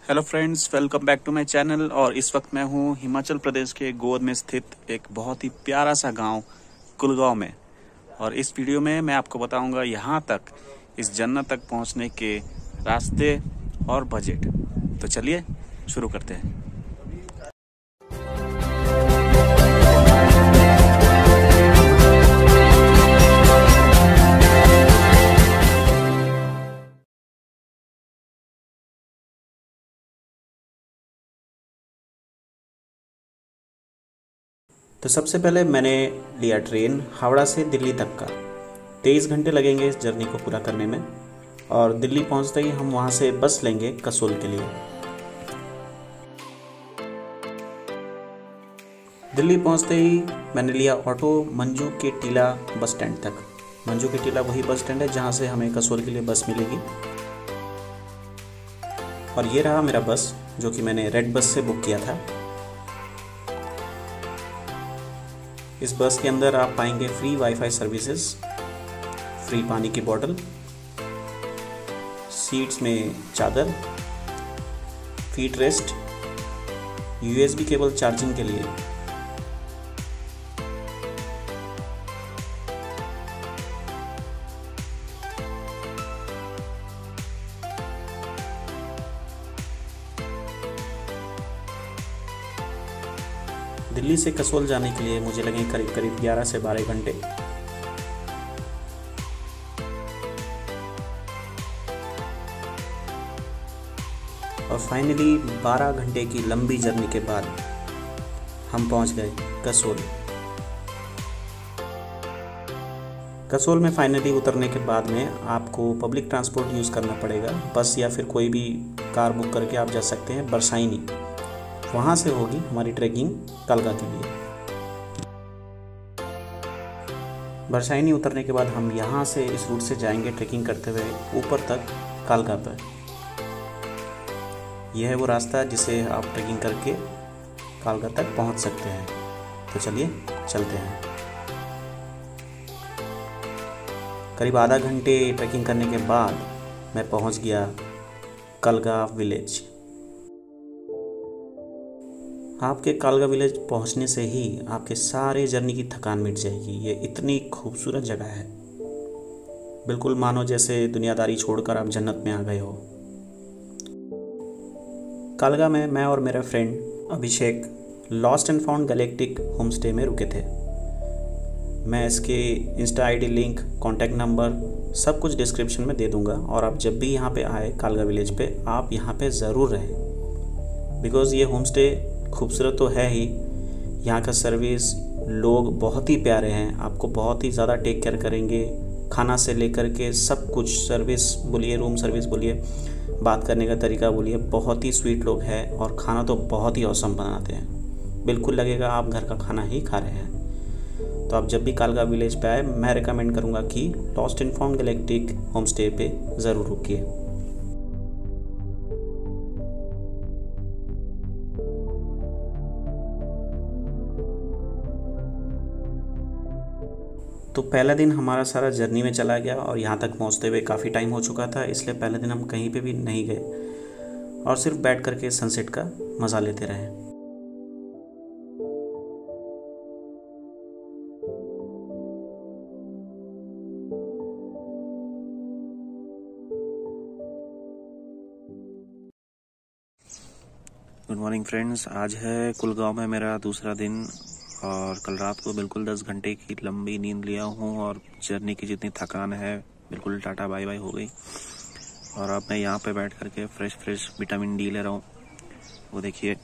Hello friends, welcome back to my channel. और इस वक्त मैं हूँ हिमाचल प्रदेश के गोद में स्थित एक बहुत ही प्यारा सा गांव कुलगांव में। और इस वीडियो में मैं आपको बताऊंगा यहाँ तक, इस जन्नत तक पहुँचने के रास्ते और बजट। तो चलिए शुरू करते हैं। तो सबसे पहले मैंने लिया ट्रेन हावड़ा से दिल्ली तक का। 23 घंटे लगेंगे इस जर्नी को पूरा करने में। और दिल्ली पहुंचते ही हम वहां से बस लेंगे कसोल के लिए। दिल्ली पहुंचते ही मैंने लिया ऑटो मंजू के टीला बस स्टैंड तक। मंजू के टीला वही बस स्टैंड है जहां से हमें कसोल के लिए बस मिलेगी। और ये रहा मेरा बस, जो कि मैंने रेड बस से बुक किया था। इस बस के अंदर आप पाएंगे फ्री वाईफाई सर्विसेज, फ्री पानी की बोतल, सीट्स में चादर, feet rest, USB cable charging के लिए। दिल्ली से कसोल जाने के लिए मुझे लगे करीब 11 से 12 घंटे। और फाइनली 12 घंटे की लंबी जर्नी के बाद हम पहुंच गए कसोल। कसोल में फाइनली उतरने के बाद में आपको पब्लिक ट्रांसपोर्ट यूज़ करना पड़ेगा। बस या फिर कोई भी कार बुक करके आप जा सकते हैं बरसाइनी। वहाँ से होगी हमारी ट्रैकिंग कालका के लिए। बरसाइनी उतरने के बाद हम यहाँ से इस रूट से जाएंगे ट्रैकिंग करते हुए ऊपर तक कालका पर। यह है वो रास्ता जिसे आप ट्रैकिंग करके कालका तक पहुँच सकते हैं। तो चलिए चलते हैं। करीब आधा घंटे ट्रैकिंग करने के बाद मैं पहुँच गया कालका विलेज। आपके कालका विलेज पहुंचने से ही आपके सारे जर्नी की थकान मिट जाएगी। ये इतनी खूबसूरत जगह है, बिल्कुल मानो जैसे दुनियादारी छोड़कर आप जन्नत में आ गए हो। कालका में मैं और मेरा friend Abhishek lost and found galactic home stay में रुके थे। मैं इसके Insta ID link, contact number सब कुछ डिस्क्रिप्शन में दे दूंगा। और आप जब भी यहाँ पे आए कालका विलेज पे, आप यहाँ पे ज़रूर रहें, बिकॉज़ ये होम स्टे खूबसूरत तो है ही। यहाँ का सर्विस, लोग बहुत ही प्यारे हैं, आपको बहुत ही ज़्यादा टेक केयर करेंगे। खाना से लेकर के सब कुछ, सर्विस बोलिए, रूम सर्विस बोलिए, बात करने का तरीका बोलिए, बहुत ही स्वीट लोग हैं। और खाना तो बहुत ही औसम बनाते हैं, बिल्कुल लगेगा आप घर का खाना ही खा रहे हैं। तो आप जब भी कालका विलेज पे आए, मैं रिकमेंड करूँगा कि lost and found galactic home stay पे ज़रूर रुकिए। तो पहला दिन हमारा सारा जर्नी में चला गया और यहाँ तक पहुँचते हुए काफ़ी टाइम हो चुका था, इसलिए पहले दिन हम कहीं पे भी नहीं गए और सिर्फ बैठ करके सनसेट का मज़ा लेते रहे। गुड मॉर्निंग फ्रेंड्स, आज है कुलगांव में मेरा दूसरा दिन। और कल रात को बिल्कुल 10 घंटे की लंबी नींद लिया हूँ और जर्नी की जितनी थकान है बिल्कुल टाटा बाय बाय हो गई। और अब मैं यहाँ पे बैठ करके फ्रेश विटामिन डी ले रहा हूँ। वो देखिए,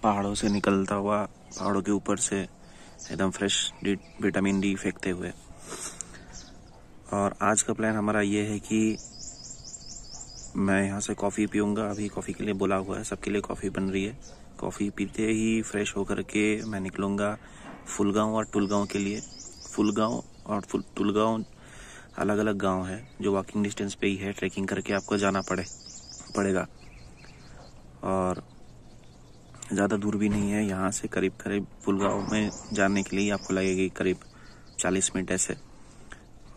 पहाड़ों से निकलता हुआ, पहाड़ों के ऊपर से एकदम फ्रेश विटामिन डी फेंकते हुए। और आज का प्लान हमारा ये है कि मैं यहाँ से कॉफ़ी पीऊँगा। अभी कॉफ़ी के लिए बोला हुआ है, सबके लिए कॉफ़ी बन रही है। कॉफ़ी पीते ही फ्रेश होकर के मैं निकलूँगा फुलगांव और टुलगांव के लिए। फुलगांव और टुलगांव अलग अलग गांव है जो वॉकिंग डिस्टेंस पे ही है। ट्रैकिंग करके आपको जाना पड़ेगा और ज़्यादा दूर भी नहीं है यहाँ से। करीब फुलगांव में जाने के लिए आपको लगेगी करीब 40 मिनट ऐसे।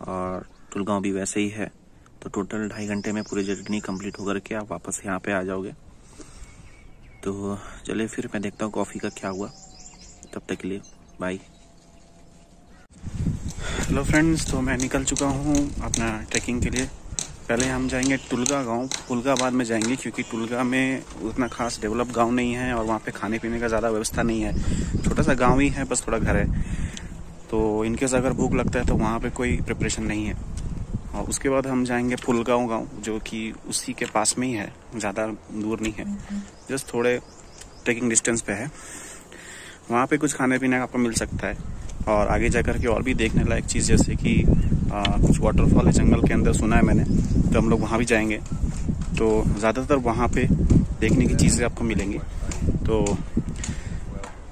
और टुलगांव भी वैसे ही है, तो टोटल 2.5 घंटे में पूरी जर्नी कंप्लीट होकर के आप वापस यहाँ पे आ जाओगे। तो चलिए फिर मैं देखता हूँ कॉफ़ी का क्या हुआ, तब तक के लिए बाय। हेलो फ्रेंड्स, तो मैं निकल चुका हूँ अपना ट्रैकिंग के लिए। पहले हम जाएंगे टुलगा गांव, पुलगा बाद में जाएंगे, क्योंकि टुलगा में उतना खास डेवलप गांव नहीं है और वहाँ पे खाने पीने का ज़्यादा व्यवस्था नहीं है। छोटा सा गांव ही है, बस थोड़ा घर है। तो इनकेस अगर भूख लगता है तो वहाँ पे कोई प्रिपरेशन नहीं है। और उसके बाद हम जाएंगे पुलगांव गांव, जो कि उसी के पास में ही है, ज़्यादा दूर नहीं है, जस्ट थोड़े ट्रैकिंग डिस्टेंस पे है। वहाँ पे कुछ खाने पीने का आपको मिल सकता है। और आगे जाकर के और भी देखने लायक चीज़, जैसे कि कुछ वाटरफॉल है जंगल के अंदर, सुना है मैंने, तो हम लोग वहाँ भी जाएंगे। तो ज़्यादातर वहाँ पे देखने की चीज़ें आपको मिलेंगी। तो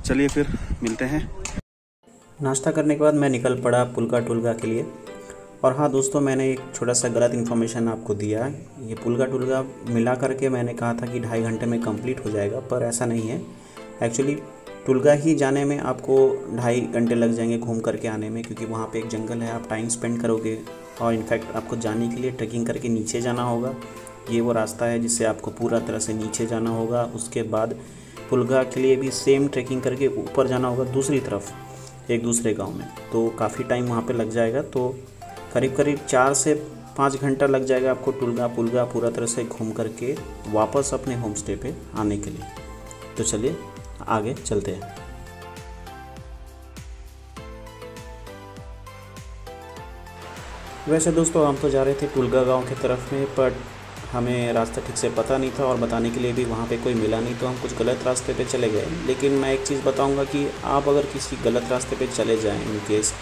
चलिए फिर मिलते हैं। नाश्ता करने के बाद मैं निकल पड़ा पुलगा टुलगा के लिए। और हाँ दोस्तों, मैंने एक छोटा सा गलत इन्फॉर्मेशन आपको दिया। ये पुलगा टुलगा मिला करके मैंने कहा था कि 2.5 घंटे में कंप्लीट हो जाएगा, पर ऐसा नहीं है। एक्चुअली टुलगा ही जाने में आपको 2.5 घंटे लग जाएंगे घूम करके आने में, क्योंकि वहाँ पे एक जंगल है, आप टाइम स्पेंड करोगे। और इनफैक्ट आपको जाने के लिए ट्रैकिंग करके नीचे जाना होगा। ये वो रास्ता है जिससे आपको पूरा तरह से नीचे जाना होगा। उसके बाद पुलगा के लिए भी सेम ट्रैकिंग करके ऊपर जाना होगा दूसरी तरफ, एक दूसरे गाँव में। तो काफ़ी टाइम वहाँ पर लग जाएगा। तो करीब 4 से 5 घंटा लग जाएगा आपको टुलगा पुलगा पूरा तरह से घूम करके वापस अपने होम स्टे पे आने के लिए। तो चलिए आगे चलते हैं। वैसे दोस्तों, हम तो जा रहे थे टुलगा गांव की तरफ में, पर हमें रास्ता ठीक से पता नहीं था और बताने के लिए भी वहाँ पे कोई मिला नहीं, तो हम कुछ गलत रास्ते पे चले गए। लेकिन मैं एक चीज़ बताऊँगा कि आप अगर किसी गलत रास्ते पे चले जाएँ इन केस,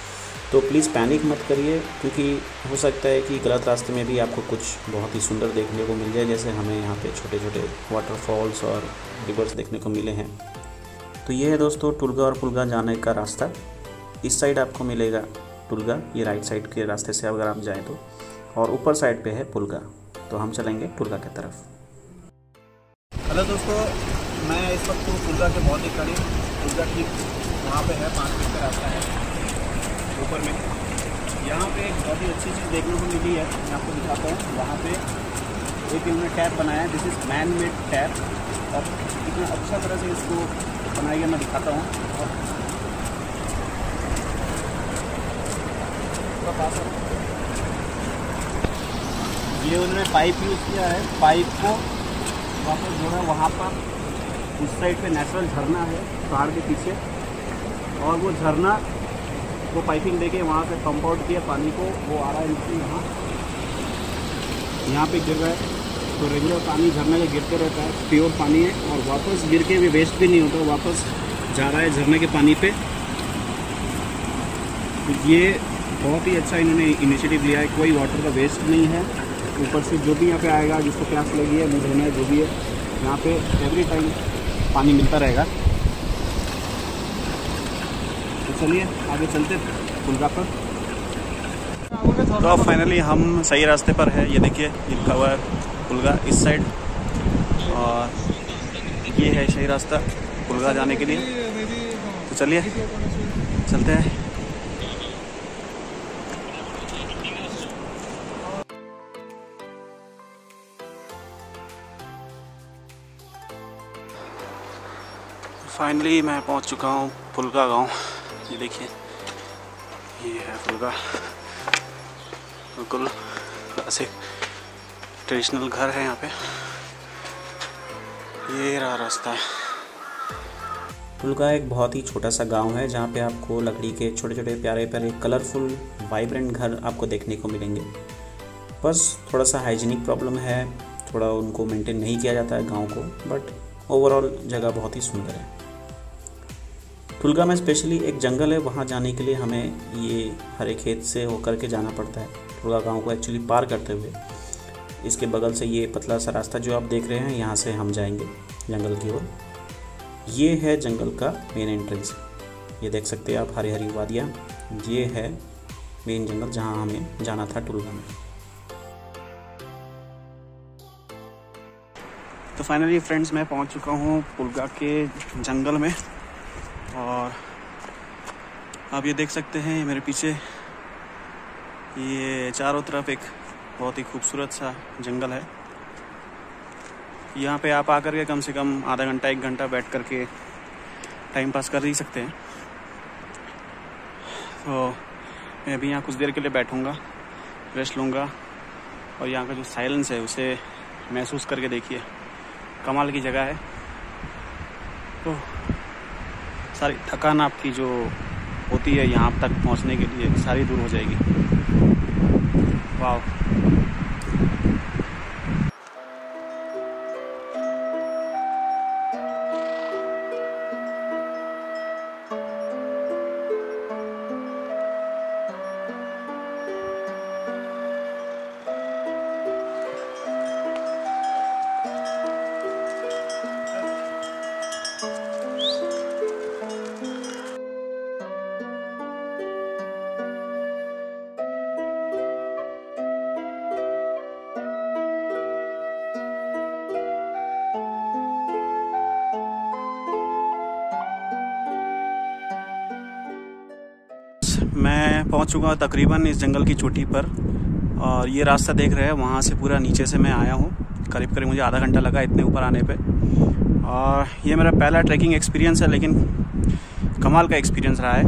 तो प्लीज़ पैनिक मत करिए, क्योंकि हो सकता है कि गलत रास्ते में भी आपको कुछ बहुत ही सुंदर देखने को मिल जाए। जैसे हमें यहाँ पे छोटे छोटे वाटरफॉल्स और रिवर्स देखने को मिले हैं। तो ये है दोस्तों टुलगा और पुलगा जाने का रास्ता। इस साइड आपको मिलेगा टुलगा, ये राइट साइड के रास्ते से अगर आप जाएँ तो, और ऊपर साइड पे है पुलगा। तो हम चलेंगे टुलगा की तरफ। हेलो दोस्तों, मैं इस वक्त टुलगा के बहुत ही करीब, टुलगा ठीक वहाँ पे है, 5 मिनट का रास्ता है ऊपर में। यहाँ पे एक बहुत ही अच्छी चीज़ देखने को मिली है, मैं आपको दिखाता हूँ। वहाँ पे एक इन्होंने टैप बनाया है, this is man made tap, और कितना अच्छा तरह से इसको बनाया गया मैं दिखाता हूँ। और ये उन्होंने पाइप यूज़ किया है, पाइप को वापस जोड़ा वहाँ पर। उस साइड पे नेचुरल झरना है पहाड़ के पीछे, और वो झरना वो पाइपिंग देके वहाँ से पंप आउट किया पानी को, वो आ रहा है नीचे यहाँ पे गिर रहा है। तो रेगुलर पानी झरने में गिरते रहता है, प्योर पानी है, और वापस गिर के भी वेस्ट भी नहीं होता, वापस जा रहा है झरने के पानी पे। तो ये बहुत ही अच्छा इन्होंने इनिशिएटिव लिया है, कोई वाटर का वेस्ट नहीं है। ऊपर से जो भी यहाँ पे आएगा, जिसको प्यास लगी है, मुँह धोना है, जो भी है, यहाँ पे एवरी टाइम पानी मिलता रहेगा। तो चलिए आगे चलते पुलगा पर। तो अब फाइनली हम सही रास्ते पर है। ये देखिए लिखा हुआ है पुलगा इस साइड, और ये है सही रास्ता पुलगा जाने के लिए। तो चलिए चलते हैं। फाइनली मैं पहुंच चुका हूं पुलगा गांव। ये देखिए, ये है पुलगा, बिल्कुल क्लासिक ट्रेडिशनल घर है यहाँ पे। ये रहा रास्ता। पुलगा एक बहुत ही छोटा सा गांव है, जहाँ पे आपको लकड़ी के छोटे छोटे प्यारे प्यारे कलरफुल वाइब्रेंट घर आपको देखने को मिलेंगे। बस थोड़ा सा हाइजीनिक प्रॉब्लम है, थोड़ा उनको मेंटेन नहीं किया जाता है गांव को, बट ओवरऑल जगह बहुत ही सुंदर है। टुलगा में स्पेशली एक जंगल है, वहाँ जाने के लिए हमें ये हरे खेत से होकर के जाना पड़ता है टुलगा गांव को एक्चुअली पार करते हुए। इसके बगल से ये पतला सा रास्ता जो आप देख रहे हैं, यहाँ से हम जाएंगे जंगल की ओर। ये है जंगल का मेन एंट्रेंस। ये देख सकते हैं आप, हरी हरी वादियाँ। ये है मेन जंगल जहाँ हमें जाना था टुलगा में। तो फाइनली फ्रेंड्स, मैं पहुँच चुका हूँ पुलगा के जंगल में, और आप ये देख सकते हैं मेरे पीछे, ये चारों तरफ एक बहुत ही खूबसूरत सा जंगल है। यहाँ पे आप आकर के कम से कम आधा घंटा 1 घंटा बैठ कर के टाइम पास कर ही सकते हैं। तो मैं अभी यहाँ कुछ देर के लिए बैठूँगा, रेस्ट लूँगा और यहाँ का जो साइलेंस है उसे महसूस करके देखिए। कमाल की जगह है। तो सारी थकान आपकी जो होती है यहाँ तक पहुँचने के लिए सारी दूर हो जाएगी। वाह। मैं पहुंच चुका हूँ तकरीबन इस जंगल की चोटी पर और ये रास्ता देख रहे हैं, वहाँ से पूरा नीचे से मैं आया हूँ। करीब करीब मुझे आधा घंटा लगा इतने ऊपर आने पे। और ये मेरा पहला ट्रैकिंग एक्सपीरियंस है, लेकिन कमाल का एक्सपीरियंस रहा है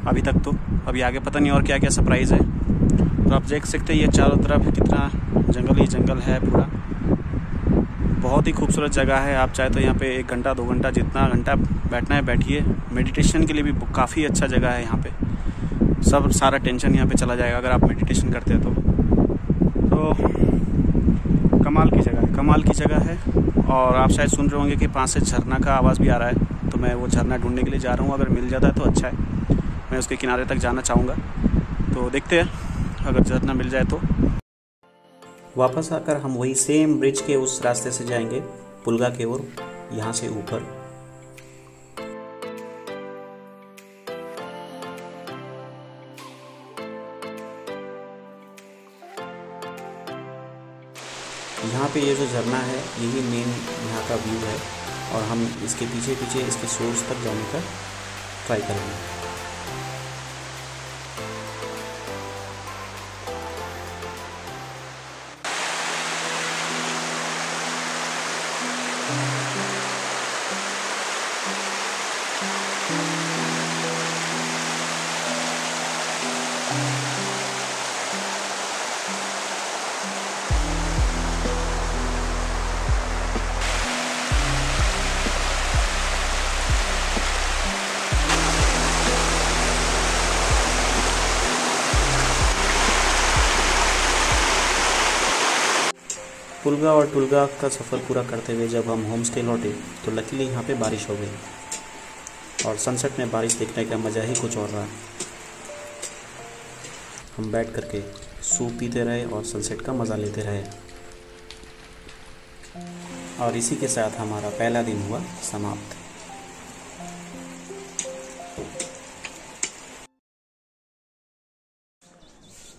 अभी तक। तो अभी आगे पता नहीं और क्या क्या सरप्राइज़ है। तो आप देख सकते हैं ये चारों तरफ कितना जंगल ही जंगल है पूरा। बहुत ही खूबसूरत जगह है। आप चाहे तो यहाँ पे 1 घंटा 2 घंटा जितना घंटा बैठना है बैठिए। मेडिटेशन के लिए भी काफ़ी अच्छा जगह है यहाँ पे। सब सारा टेंशन यहाँ पे चला जाएगा अगर आप मेडिटेशन करते हैं तो कमाल की जगह है, कमाल की जगह है। और आप शायद सुन रहे होंगे कि पास से झरना का आवाज़ भी आ रहा है, तो मैं वो झरना ढूंढने के लिए जा रहा हूँ। अगर मिल जाता है तो अच्छा है, मैं उसके किनारे तक जाना चाहूँगा। तो देखते हैं अगर झरना मिल जाए तो। वापस आकर हम वही सेम ब्रिज के उस रास्ते से जाएंगे पुलगा की ओर, यहाँ से ऊपर। यहाँ पे ये जो झरना है यही मेन यहाँ का व्यू है और हम इसके पीछे पीछे इसके सोर्स तक जाने का ट्राई करेंगे। पुलगा और टुलगा का सफ़र पूरा करते हुए जब हम होम स्टे लौटे तो लकीली यहाँ पे बारिश हो गई और सनसेट में बारिश देखने का मज़ा ही कुछ और रहा। हम बैठ करके सूप पीते रहे और सनसेट का मज़ा लेते रहे और इसी के साथ हमारा पहला दिन हुआ समाप्त।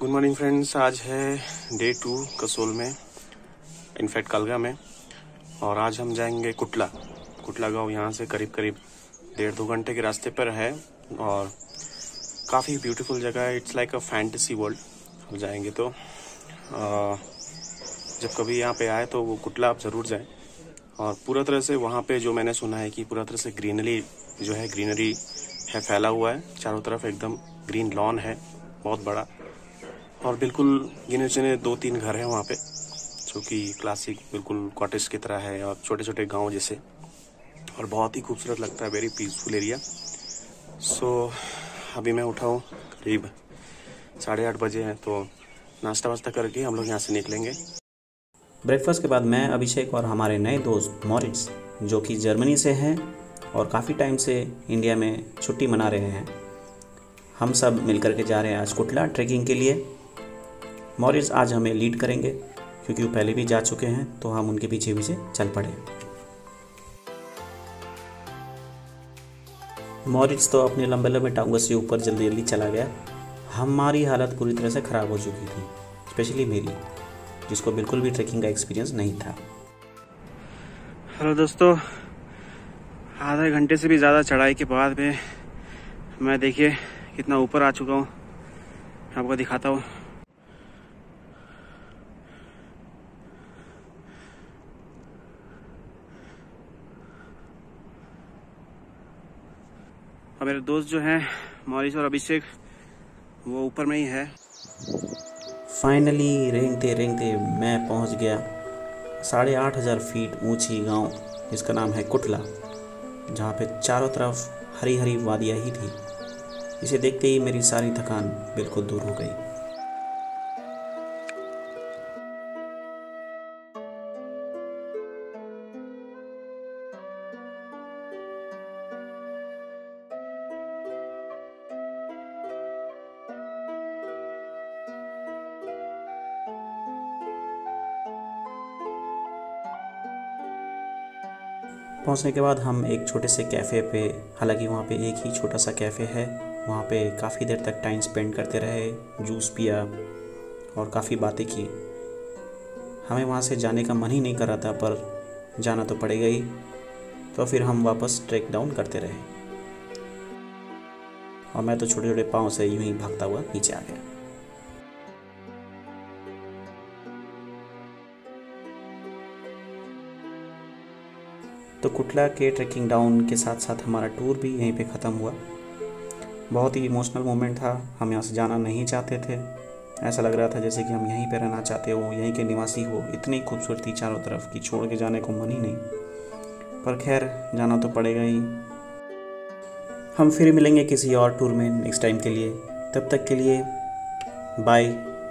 गुड मॉर्निंग फ्रेंड्स, आज है डे 2 कसोल में, इनफैक्ट कलगा में। और आज हम जाएंगे कुटला गांव। यहाँ से करीब करीब 1.5-2 घंटे के रास्ते पर है और काफ़ी ब्यूटीफुल जगह है। It's like a fantasy world. हम जाएंगे तो जब कभी यहाँ पे आए तो वो कुटला आप ज़रूर जाएं। और पूरा तरह से वहाँ पे जो मैंने सुना है कि पूरा तरह से ग्रीनरी है फैला हुआ है चारों तरफ। एकदम ग्रीन लॉन है बहुत बड़ा और बिल्कुल गिने चुने 2-3 घर हैं वहाँ पे, जो कि क्लासिक बिल्कुल कॉटेज की तरह है और छोटे छोटे गांव जैसे, और बहुत ही खूबसूरत लगता है। Very peaceful area. सो अभी मैं उठा हूँ करीब 8:30 बजे हैं, तो नाश्ता वास्ता करके हम लोग यहाँ से निकलेंगे। ब्रेकफास्ट के बाद मैं, अभिषेक और हमारे नए दोस्त मॉरिट्स, जो कि जर्मनी से हैं और काफ़ी टाइम से इंडिया में छुट्टी मना रहे हैं, हम सब मिलकर के जा रहे हैं आज कुटला ट्रैकिंग के लिए। मॉरिट्स आज हमें लीड करेंगे क्योंकि वो पहले भी जा चुके हैं, तो हम उनके पीछे पीछे चल पड़े। मॉरिट्स तो अपने लंबे लंबे टांगों से ऊपर जल्दी जल्दी चला गया। हमारी हालत पूरी तरह से ख़राब हो चुकी थी, स्पेशली मेरी, जिसको बिल्कुल भी ट्रैकिंग का एक्सपीरियंस नहीं था। हेलो दोस्तों, आधे घंटे से भी ज़्यादा चढ़ाई के बाद में मैं देखिए कितना ऊपर आ चुका हूँ। आपको दिखाता हूँ। और मेरे दोस्त जो हैं मॉरिस और अभिषेक वो ऊपर में ही है। फाइनली रेंगते रेंगते मैं पहुंच गया 8,500 फीट ऊंची गांव जिसका नाम है कुटला, जहां पे चारों तरफ हरी हरी वादियाँ ही थी। इसे देखते ही मेरी सारी थकान बिल्कुल दूर हो गई। पहुंचने के बाद हम एक छोटे से कैफ़े पे, हालांकि वहाँ पे एक ही छोटा सा कैफ़े है, वहाँ पे काफ़ी देर तक टाइम स्पेंड करते रहे, जूस पिया और काफ़ी बातें की। हमें वहाँ से जाने का मन ही नहीं कर रहा था, पर जाना तो पड़ेगा ही। तो फिर हम वापस ट्रैक डाउन करते रहे और मैं तो छोटे छोटे पाँव से यूं ही भागता हुआ नीचे आ गया। तो कुटला के ट्रैकिंग डाउन के साथ साथ हमारा टूर भी यहीं पे ख़त्म हुआ। बहुत ही इमोशनल मोमेंट था। हम यहाँ से जाना नहीं चाहते थे, ऐसा लग रहा था जैसे कि हम यहीं पे रहना चाहते हो, यहीं के निवासी हो। इतनी खूबसूरती चारों तरफ की, छोड़ के जाने को मन ही नहीं, पर खैर जाना तो पड़ेगा ही। हम फिर मिलेंगे किसी और टूर में नेक्स्ट टाइम के लिए। तब तक के लिए बाय,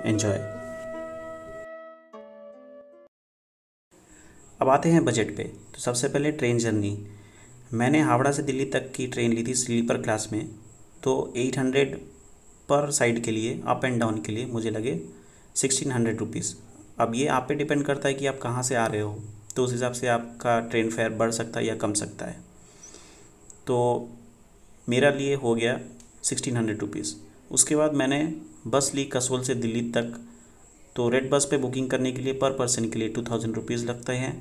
एन्जॉय। अब आते हैं बजट पे। तो सबसे पहले ट्रेन जर्नी। मैंने हावड़ा से दिल्ली तक की ट्रेन ली थी स्लीपर क्लास में, तो 800 पर साइड के लिए, अप एंड डाउन के लिए मुझे लगे 1600 रुपीज़। अब ये आप पे डिपेंड करता है कि आप कहाँ से आ रहे हो, तो उस हिसाब से आपका ट्रेन फेयर बढ़ सकता है या कम सकता है। तो मेरा लिए हो गया 1600 रुपीज़। उसके बाद मैंने बस ली कसोल से दिल्ली तक। तो रेड बस पे बुकिंग करने के लिए पर पर्सन के लिए 2000 रुपीज़ लगते हैं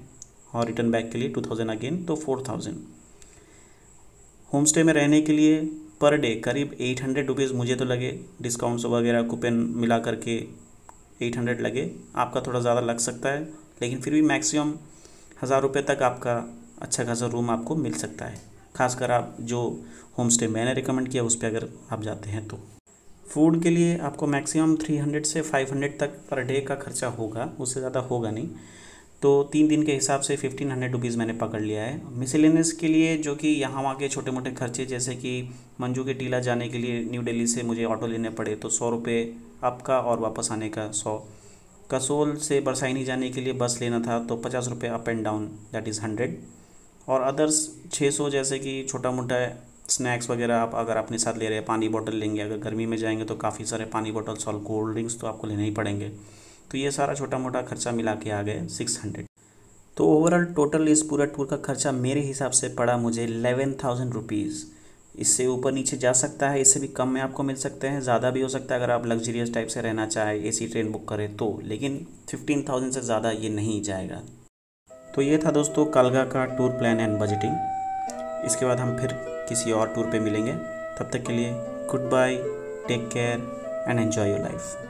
और रिटर्न बैक के लिए 2000 अगेन, तो 4000। होम स्टे में रहने के लिए पर डे करीब 800 रुपीज़ मुझे तो लगे, डिस्काउंट्स वगैरह कूपन मिला करके 800 लगे। आपका थोड़ा ज़्यादा लग सकता है, लेकिन फिर भी मैक्सिमम 1000 रुपये तक आपका अच्छा खासा रूम आपको मिल सकता है, खासकर आप जो होम स्टे मैंने रिकमेंड किया उस पर अगर आप जाते हैं तो। फूड के लिए आपको मैक्सिमम 300 से 500 तक पर डे का खर्चा होगा, उससे ज़्यादा होगा नहीं। तो 3 दिन के हिसाब से 1500 रुपीज़ मैंने पकड़ लिया है। मिसलेनियस के लिए जो कि यहाँ वहाँ के छोटे मोटे खर्चे, जैसे कि मंजू के टीला जाने के लिए न्यू दिल्ली से मुझे ऑटो लेने पड़े तो 100 रुपये आपका और वापस आने का 100। कसोल से बरसाइनी जाने के लिए बस लेना था तो 50 रुपये up and down, that is 100। और अदर्स 600, जैसे कि छोटा मोटा स्नैक्स वगैरह आप अगर अपने साथ ले रहे हैं, पानी बोतल लेंगे, अगर गर्मी में जाएंगे तो काफ़ी सारे पानी बोतल्स और कोल्ड ड्रिंक्स तो आपको लेने ही पड़ेंगे। तो ये सारा छोटा मोटा खर्चा मिला के आ गए 600। तो ओवरऑल टोटल इस पूरा टूर का खर्चा मेरे हिसाब से पड़ा मुझे 11,000 रुपीज़। इससे ऊपर नीचे जा सकता है, इससे भी कम में आपको मिल सकते हैं, ज़्यादा भी हो सकता है अगर आप लग्जरियस टाइप से रहना चाहें, एसी ट्रेन बुक करें तो, लेकिन 15,000 से ज़्यादा ये नहीं जाएगा। तो ये था दोस्तों कालका का टूर प्लान एंड बजटिंग। इसके बाद हम फिर किसी और टूर पे मिलेंगे। तब तक के लिए good bye, take care and enjoy your life.